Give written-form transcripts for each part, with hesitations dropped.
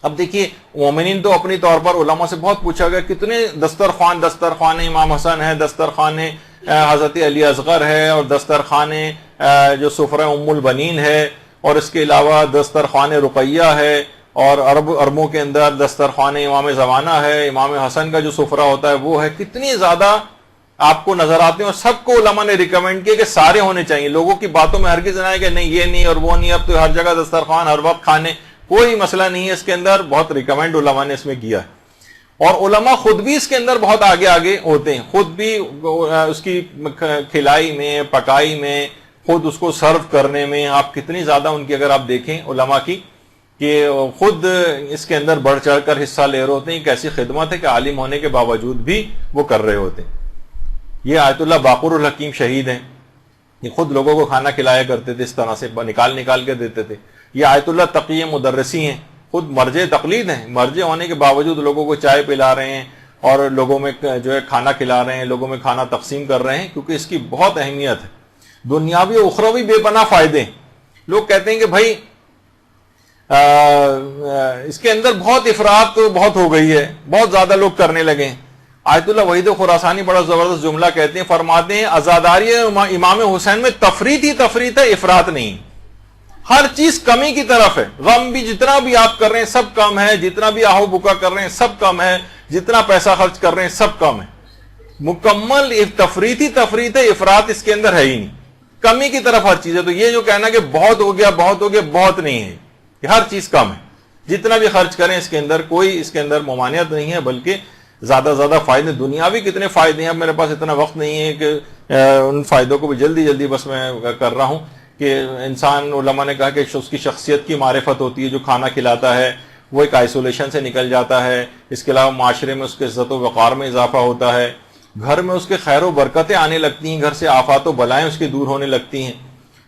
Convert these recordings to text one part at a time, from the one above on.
اب دیکھیے مومنین تو اپنی طور پر علماء سے بہت پوچھا گیا کتنے دسترخوان امام حسن ہے، دسترخوان حضرت علی اصغر ہے، اور دسترخوان جو سفرہ ام البنین ہے، اور اس کے علاوہ دسترخوان رقیہ ہے، اور عربوں کے اندر دسترخوان امام زمانہ ہے، امام حسن کا جو سفرہ ہوتا ہے وہ ہے، کتنی زیادہ آپ کو نظر آتے ہیں، اور سب کو علماء نے ریکمینڈ کیا کہ سارے ہونے چاہیے. لوگوں کی باتوں میں ہرگز نہ ہے کہ نہیں یہ نہیں اور وہ نہیں، اب تو ہر جگہ دسترخوان، ہر وقت کھانے، کوئی مسئلہ نہیں ہے اس کے اندر. بہت ریکمینڈ علماء نے اس میں کیا ہے. اور علماء خود بھی اس کے اندر بہت آگے ہوتے ہیں، خود بھی اس کی کھلائی میں، پکائی میں، خود اس کو سرو کرنے میں. آپ کتنی زیادہ ان کی اگر آپ دیکھیں علماء کی کہ خود اس کے اندر بڑھ چڑھ کر حصہ لے رہے ہوتے ہیں. ایک ایسی خدمت ہے کہ عالم ہونے کے باوجود بھی وہ کر رہے ہوتے ہیں. یہ آیت اللہ باقر الحکیم شہید ہیں، یہ خود لوگوں کو کھانا کھلایا کرتے تھے، اس طرح سے نکال کے دیتے تھے. یہ آیت اللہ تقی مدرسی ہیں، خود مرجع تقلید ہیں، مرجع ہونے کے باوجود لوگوں کو چائے پلا رہے ہیں اور لوگوں میں جو ہے کھانا کھلا رہے ہیں، لوگوں میں کھانا تقسیم کر رہے ہیں، کیونکہ اس کی بہت اہمیت ہے. دنیاوی و اخروی بے پناہ فائدے. لوگ کہتے ہیں کہ بھائی اس کے اندر بہت افراط بہت ہو گئی ہے، بہت زیادہ لوگ کرنے لگے ہیں. آیت اللہ وحید خراسانی بڑا زبردست جملہ کہتے ہیں، فرماتے ہیں عزاداری امام حسین میں تفریط ہی تفریط ہے، افراط نہیں. ہر چیز کمی کی طرف ہے. غم بھی جتنا بھی آپ کر رہے ہیں سب کم ہے، جتنا بھی آہو بکا کر رہے ہیں سب کم ہے، جتنا پیسہ خرچ کر رہے ہیں سب کم ہے. مکمل تفریط ہی تفریط ہے، افراط اس کے اندر ہے ہی نہیں. کمی کی طرف ہر چیز ہے. تو یہ جو کہنا کہ بہت ہو گیا بہت نہیں ہے، کہ ہر چیز کم ہے. جتنا بھی خرچ کریں اس کے اندر کوئی اس کے اندر ممانعت نہیں ہے، بلکہ زیادہ فائدے. دنیاوی کتنے فائدے ہیں، اب میرے پاس اتنا وقت نہیں ہے کہ ان فائدوں کو بھی جلدی بس میں کر رہا ہوں. کہ انسان، علماء نے کہا کہ اس کی شخصیت کی معرفت ہوتی ہے. جو کھانا کھلاتا ہے وہ ایک آئسولیشن سے نکل جاتا ہے. اس کے علاوہ معاشرے میں اس کے عزت و وقار میں اضافہ ہوتا ہے. گھر میں اس کے خیر و برکتیں آنے لگتی ہیں، گھر سے آفات و بلائیں اس کی دور ہونے لگتی ہیں.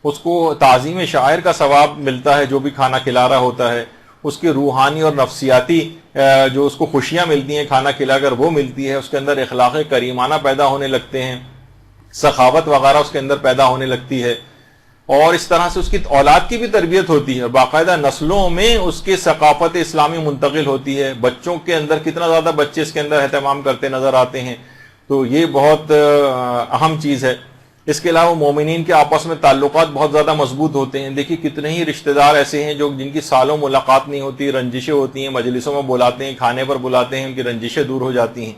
اس کو تعظیم شاعر کا ثواب ملتا ہے جو بھی کھانا کھلا رہا ہوتا ہے. اس کی روحانی اور نفسیاتی جو اس کو خوشیاں ملتی ہیں کھانا کھلا کر وہ ملتی ہے. اس کے اندر اخلاق کریمانہ پیدا ہونے لگتے ہیں، سخاوت وغیرہ اس کے اندر پیدا ہونے لگتی ہے. اور اس طرح سے اس کی اولاد کی بھی تربیت ہوتی ہے، باقاعدہ نسلوں میں اس کی ثقافت اسلامی منتقل ہوتی ہے. بچوں کے اندر کتنا زیادہ بچے اس کے اندر اہتمام کرتے نظر آتے ہیں. تو یہ بہت اہم چیز ہے. اس کے علاوہ مومنین کے آپس میں تعلقات بہت زیادہ مضبوط ہوتے ہیں. دیکھیے کتنے ہی رشتہ دار ایسے ہیں جن کی سالوں ملاقات نہیں ہوتی، رنجشیں ہوتی ہیں، مجلسوں میں بلاتے ہیں، کھانے پر بلاتے ہیں، ان کی رنجشیں دور ہو جاتی ہیں.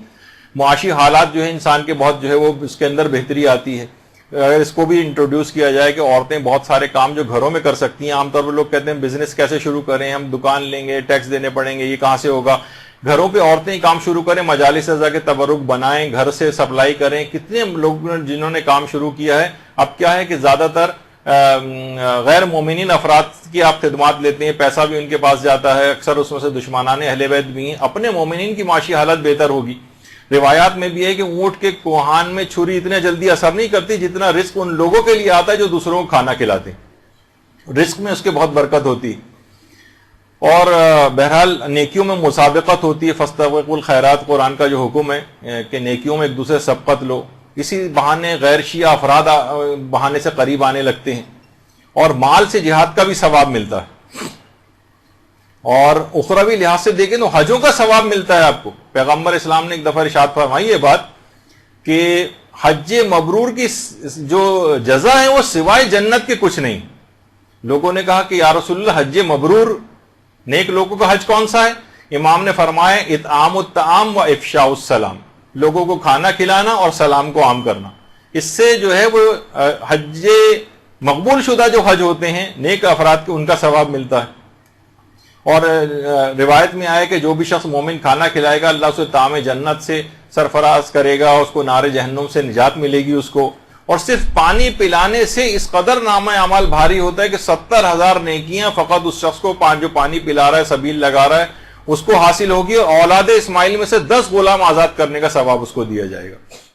معاشی حالات جو ہے انسان کے بہت جو ہے وہ اس کے اندر بہتری آتی ہے. اگر اس کو بھی انٹروڈیوس کیا جائے کہ عورتیں بہت سارے کام جو گھروں میں کر سکتی ہیں. عام طور پر لوگ کہتے ہیں بزنس کیسے شروع کریں، ہم دکان لیں گے، ٹیکس دینے پڑیں گے، یہ کہاں سے ہوگا. گھروں پہ عورتیں ہی کام شروع کریں، مجالس ازا کے تبرک بنائیں، گھر سے سپلائی کریں. کتنے لوگ جنہوں نے کام شروع کیا ہے. اب کیا ہے کہ زیادہ تر غیر مومنین افراد کی آپ خدمات لیتے ہیں، پیسہ بھی ان کے پاس جاتا ہے، اکثر اس میں سے دشمنان اہل بیت بھی ہیں. اپنے مومنین کی معاشی حالت بہتر ہوگی. روایات میں بھی ہے کہ اونٹ کے کوہان میں چھری اتنے جلدی اثر نہیں کرتی جتنا رزق ان لوگوں کے لیے آتا ہے جو دوسروں کو کھانا کھلاتے ہیں. رزق میں اس کے بہت برکت ہوتی ہے. اور بہرحال نیکیوں میں مسابقت ہوتی ہے. فاستبقوا الخیرات قرآن کا جو حکم ہے کہ نیکیوں میں ایک دوسرے سبقت لو. اسی بہانے غیر شیعہ افراد بہانے سے قریب آنے لگتے ہیں. اور مال سے جہاد کا بھی ثواب ملتا ہے. اور اخروی لحاظ سے دیکھیں تو حجوں کا ثواب ملتا ہے آپ کو. پیغمبر اسلام نے ایک دفعہ ارشاد فرمائی یہ بات کہ حج مبرور کی جو جزا ہے وہ سوائے جنت کے کچھ نہیں. لوگوں نے کہا کہ یا رسول اللہ حج مبرور نیک لوگوں کا حج کون سا ہے؟ امام نے فرمایا اطعام الطعام و افشاء السلام. لوگوں کو کھانا کھلانا اور سلام کو عام کرنا. اس سے جو ہے وہ حج مقبول شدہ جو حج ہوتے ہیں نیک افراد کے ان کا ثواب ملتا ہے. اور روایت میں آیا کہ جو بھی شخص مومن کھانا کھلائے گا اللہ اسے طعام جنت سے سرفراز کرے گا، اس کو نار جہنم سے نجات ملے گی اس کو. اور صرف پانی پلانے سے اس قدر نامہ اعمال بھاری ہوتا ہے کہ 70,000 نیکیاں فقط اس شخص کو جو پانی پلا رہا ہے، سبیل لگا رہا ہے، اس کو حاصل ہوگی. اور اولاد اسماعیل میں سے 10 غلام آزاد کرنے کا ثواب اس کو دیا جائے گا.